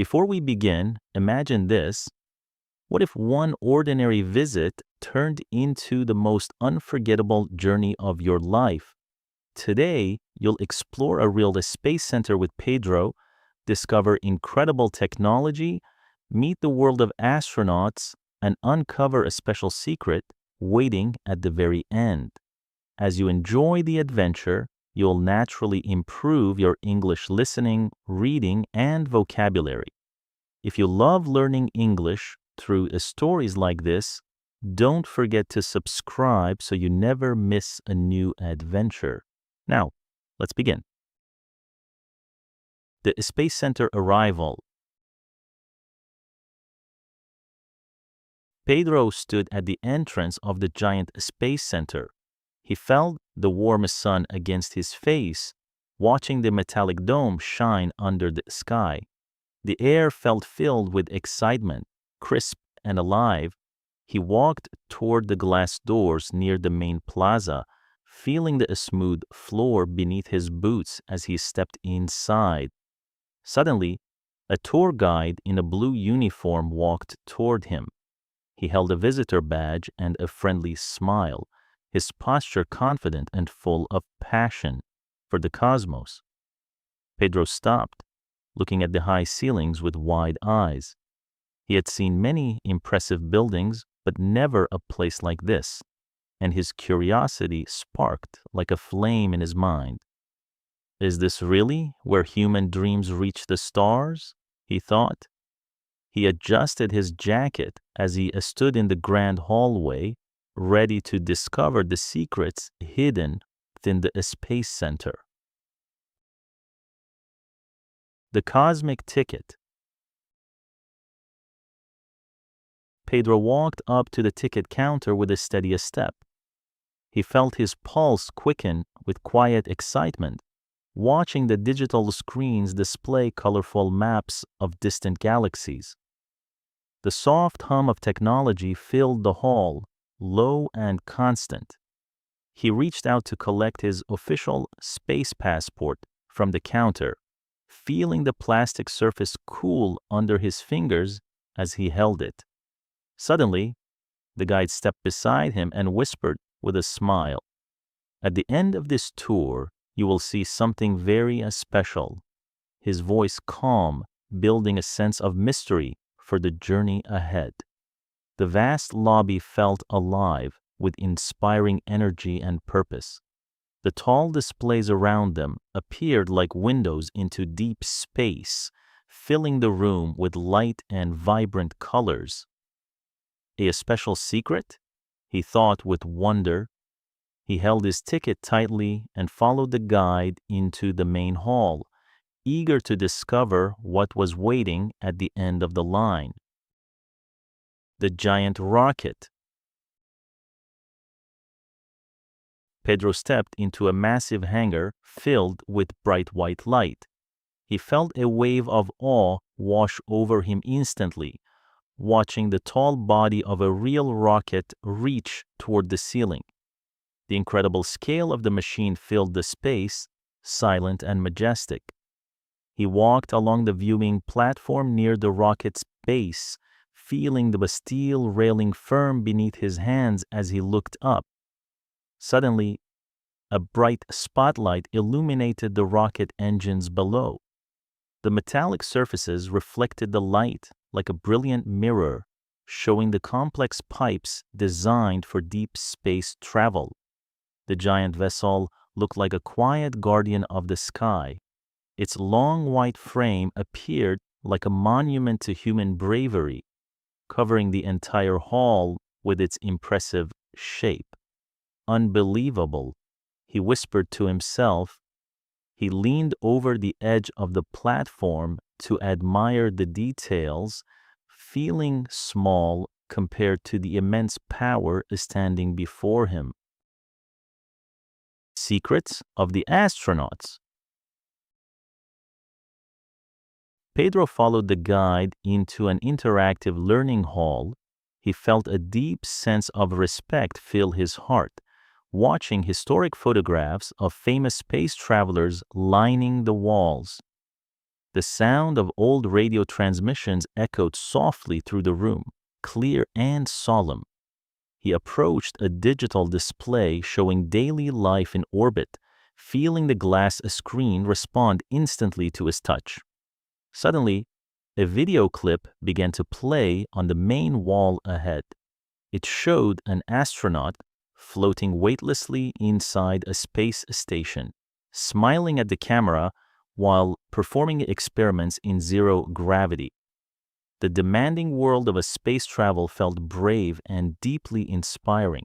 Before we begin, imagine this. What if one ordinary visit turned into the most unforgettable journey of your life? Today, you'll explore a real space center with Pedro, discover incredible technology, meet the world of astronauts, and uncover a special secret waiting at the very end. As you enjoy the adventure, you'll naturally improve your English listening, reading, and vocabulary. If you love learning English through stories like this, don't forget to subscribe so you never miss a new adventure. Now, let's begin. The Space Center arrival. Pedro stood at the entrance of the giant space center. He felt the warm sun against his face, watching the metallic dome shine under the sky. The air felt filled with excitement, crisp and alive. He walked toward the glass doors near the main plaza, feeling the smooth floor beneath his boots as he stepped inside. Suddenly, a tour guide in a blue uniform walked toward him. He held a visitor badge and a friendly smile, his posture confident and full of passion for the cosmos. Pedro stopped, looking at the high ceilings with wide eyes. He had seen many impressive buildings, but never a place like this, and his curiosity sparked like a flame in his mind. Is this really where human dreams reach the stars? He thought. He adjusted his jacket as he stood in the grand hallway, ready to discover the secrets hidden within the space center. The cosmic ticket. Pedro walked up to the ticket counter with a steady step. He felt his pulse quicken with quiet excitement, watching the digital screens display colorful maps of distant galaxies. The soft hum of technology filled the hall, low and constant. He reached out to collect his official space passport from the counter, feeling the plastic surface cool under his fingers as he held it. Suddenly, the guide stepped beside him and whispered with a smile, "At the end of this tour, you will see something very special." His voice calm, building a sense of mystery for the journey ahead. The vast lobby felt alive with inspiring energy and purpose. The tall displays around them appeared like windows into deep space, filling the room with light and vibrant colors. A special secret? He thought with wonder. He held his ticket tightly and followed the guide into the main hall, eager to discover what was waiting at the end of the line. The giant rocket. Pedro stepped into a massive hangar filled with bright white light. He felt a wave of awe wash over him instantly, watching the tall body of a real rocket reach toward the ceiling. The incredible scale of the machine filled the space, silent and majestic. He walked along the viewing platform near the rocket's base, feeling the steel railing firm beneath his hands as he looked up. Suddenly, a bright spotlight illuminated the rocket engines below. The metallic surfaces reflected the light like a brilliant mirror, showing the complex pipes designed for deep space travel. The giant vessel looked like a quiet guardian of the sky. Its long white frame appeared like a monument to human bravery, covering the entire hall with its impressive shape. Unbelievable, he whispered to himself. He leaned over the edge of the platform to admire the details, feeling small compared to the immense power standing before him. Secrets of the astronauts. Pedro followed the guide into an interactive learning hall. He felt a deep sense of respect fill his heart, watching historic photographs of famous space travelers lining the walls. The sound of old radio transmissions echoed softly through the room, clear and solemn. He approached a digital display showing daily life in orbit, feeling the glass screen respond instantly to his touch. Suddenly, a video clip began to play on the main wall ahead. It showed an astronaut floating weightlessly inside a space station, smiling at the camera while performing experiments in zero gravity. The demanding world of a space travel felt brave and deeply inspiring.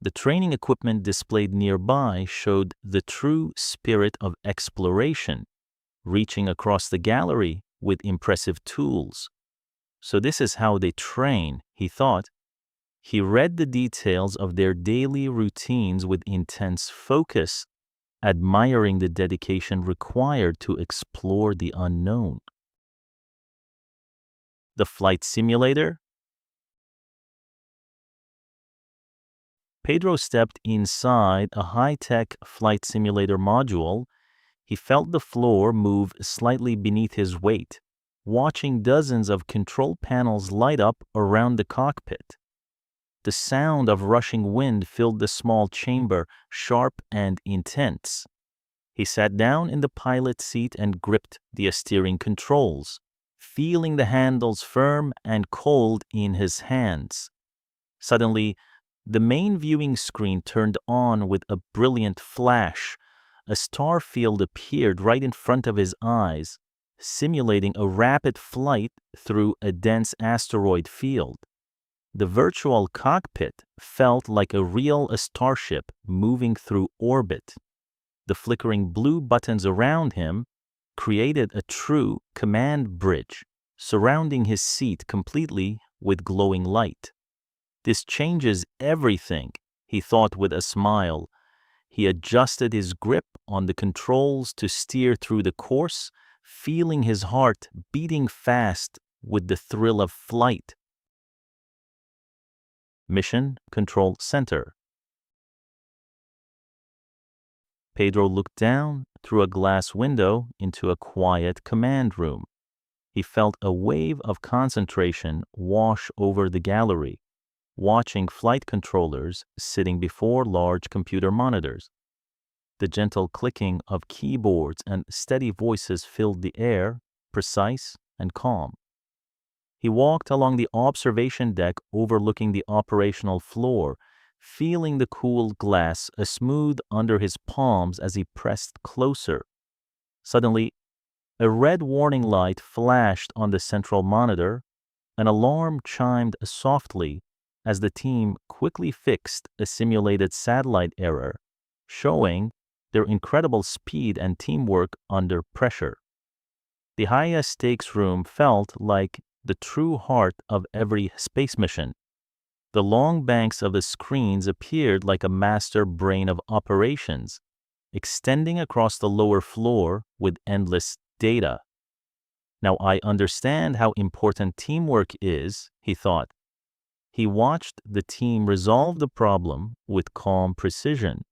The training equipment displayed nearby showed the true spirit of exploration, reaching across the gallery with impressive tools. So this is how they train, he thought. He read the details of their daily routines with intense focus, admiring the dedication required to explore the unknown. The flight simulator? Pedro stepped inside a high-tech flight simulator module. He felt the floor move slightly beneath his weight, watching dozens of control panels light up around the cockpit. The sound of rushing wind filled the small chamber, sharp and intense. He sat down in the pilot seat and gripped the steering controls, feeling the handles firm and cold in his hands. Suddenly, the main viewing screen turned on with a brilliant flash. A star field appeared right in front of his eyes, simulating a rapid flight through a dense asteroid field. The virtual cockpit felt like a real starship moving through orbit. The flickering blue buttons around him created a true command bridge, surrounding his seat completely with glowing light. This changes everything, he thought with a smile. He adjusted his grip on the controls to steer through the course, feeling his heart beating fast with the thrill of flight. Mission Control Center. Pedro looked down through a glass window into a quiet command room. He felt a wave of concentration wash over the gallery, watching flight controllers sitting before large computer monitors. The gentle clicking of keyboards and steady voices filled the air, precise and calm. He walked along the observation deck overlooking the operational floor, feeling the cool glass smooth under his palms as he pressed closer. Suddenly, a red warning light flashed on the central monitor. An alarm chimed softly as the team quickly fixed a simulated satellite error, showing their incredible speed and teamwork under pressure. The highest stakes room felt like the true heart of every space mission. The long banks of the screens appeared like a master brain of operations, extending across the lower floor with endless data. Now I understand how important teamwork is, he thought. He watched the team resolve the problem with calm precision,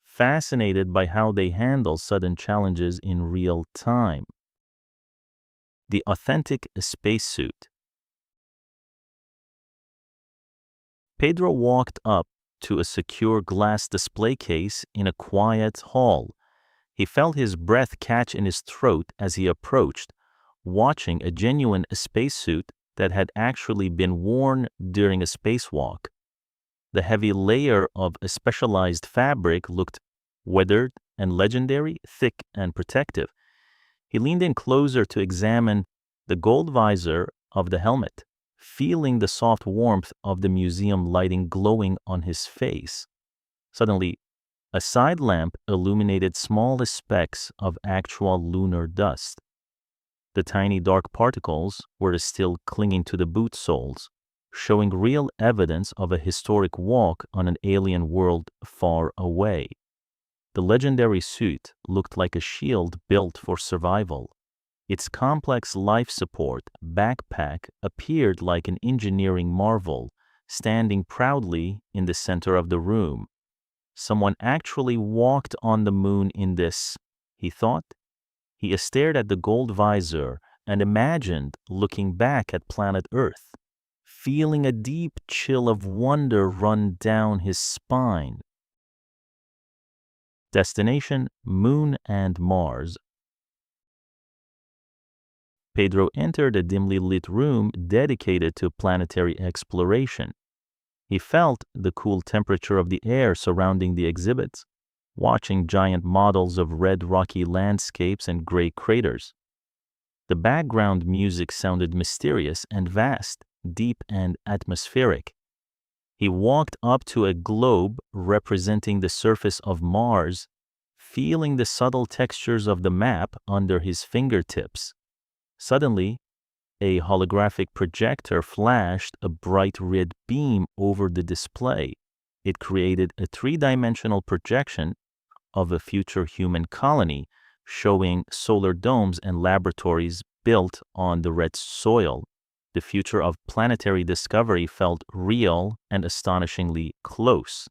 fascinated by how they handle sudden challenges in real time. The authentic spacesuit. Pedro walked up to a secure glass display case in a quiet hall. He felt his breath catch in his throat as he approached, watching a genuine spacesuit that had actually been worn during a spacewalk. The heavy layer of a specialized fabric looked weathered and legendary, thick and protective. He leaned in closer to examine the gold visor of the helmet, feeling the soft warmth of the museum lighting glowing on his face. Suddenly, a side lamp illuminated small specks of actual lunar dust. The tiny dark particles were still clinging to the boot soles, showing real evidence of a historic walk on an alien world far away. The legendary suit looked like a shield built for survival. Its complex life support backpack appeared like an engineering marvel, standing proudly in the center of the room. Someone actually walked on the moon in this, he thought. He stared at the gold visor and imagined looking back at planet Earth, feeling a deep chill of wonder run down his spine. Destination: Moon and Mars. Pedro entered a dimly lit room dedicated to planetary exploration. He felt the cool temperature of the air surrounding the exhibits, watching giant models of red rocky landscapes and gray craters. The background music sounded mysterious and vast, deep and atmospheric. He walked up to a globe representing the surface of Mars, feeling the subtle textures of the map under his fingertips. Suddenly, a holographic projector flashed a bright red beam over the display. It created a three-dimensional projection of a future human colony, showing solar domes and laboratories built on the red soil. The future of planetary discovery felt real and astonishingly close.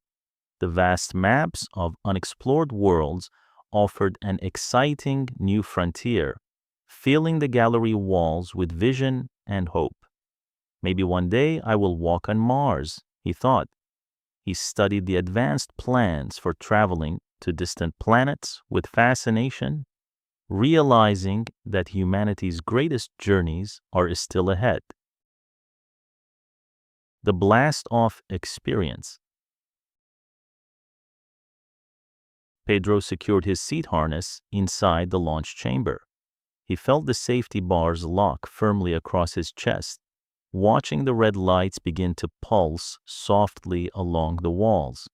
The vast maps of unexplored worlds offered an exciting new frontier, filling the gallery walls with vision and hope. Maybe one day I will walk on Mars, he thought. He studied the advanced plans for traveling to distant planets with fascination, realizing that humanity's greatest journeys are still ahead. The blast-off experience. Pedro secured his seat harness inside the launch chamber. He felt the safety bars lock firmly across his chest, watching the red lights begin to pulse softly along the walls.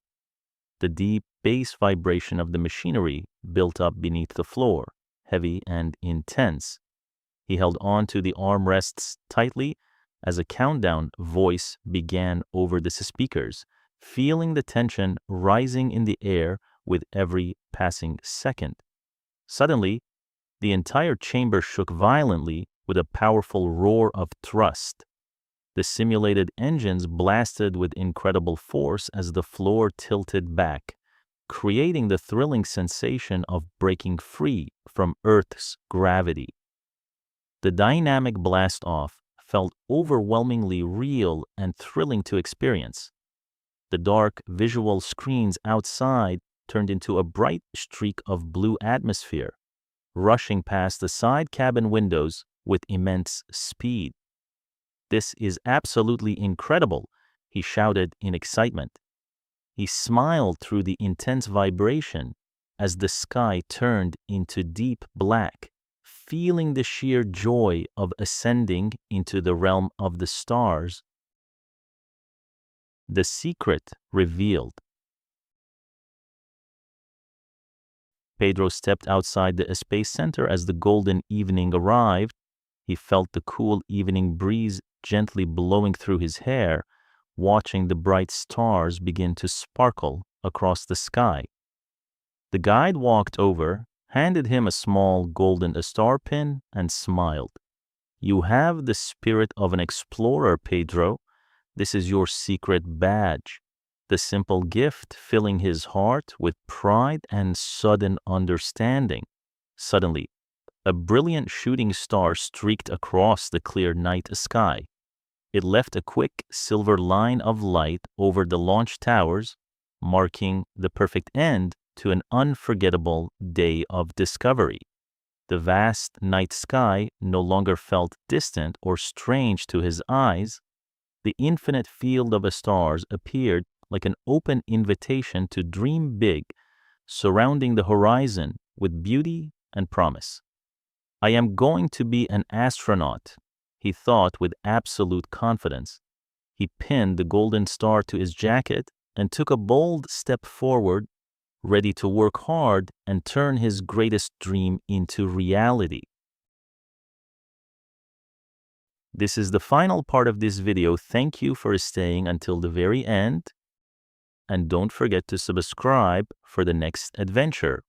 The deep bass vibration of the machinery built up beneath the floor, heavy and intense. He held on to the armrests tightly as a countdown voice began over the speakers, feeling the tension rising in the air with every passing second. Suddenly, the entire chamber shook violently with a powerful roar of thrust. The simulated engines blasted with incredible force as the floor tilted back, creating the thrilling sensation of breaking free from Earth's gravity. The dynamic blast-off felt overwhelmingly real and thrilling to experience. The dark visual screens outside turned into a bright streak of blue atmosphere, rushing past the side cabin windows with immense speed. "This is absolutely incredible," he shouted in excitement. He smiled through the intense vibration as the sky turned into deep black, feeling the sheer joy of ascending into the realm of the stars. The secret revealed. Pedro stepped outside the space center as the golden evening arrived. He felt the cool evening breeze gently blowing through his hair, watching the bright stars begin to sparkle across the sky. The guide walked over, handed him a small golden star pin, and smiled. "You have the spirit of an explorer, Pedro. This is your secret badge." The simple gift filling his heart with pride and sudden understanding. Suddenly, a brilliant shooting star streaked across the clear night sky. It left a quick silver line of light over the launch towers, marking the perfect end to an unforgettable day of discovery. The vast night sky no longer felt distant or strange to his eyes. The infinite field of stars appeared like an open invitation to dream big, surrounding the horizon with beauty and promise. "I am going to be an astronaut," he thought with absolute confidence. He pinned the golden star to his jacket and took a bold step forward, ready to work hard and turn his greatest dream into reality. This is the final part of this video. Thank you for staying until the very end. And don't forget to subscribe for the next adventure.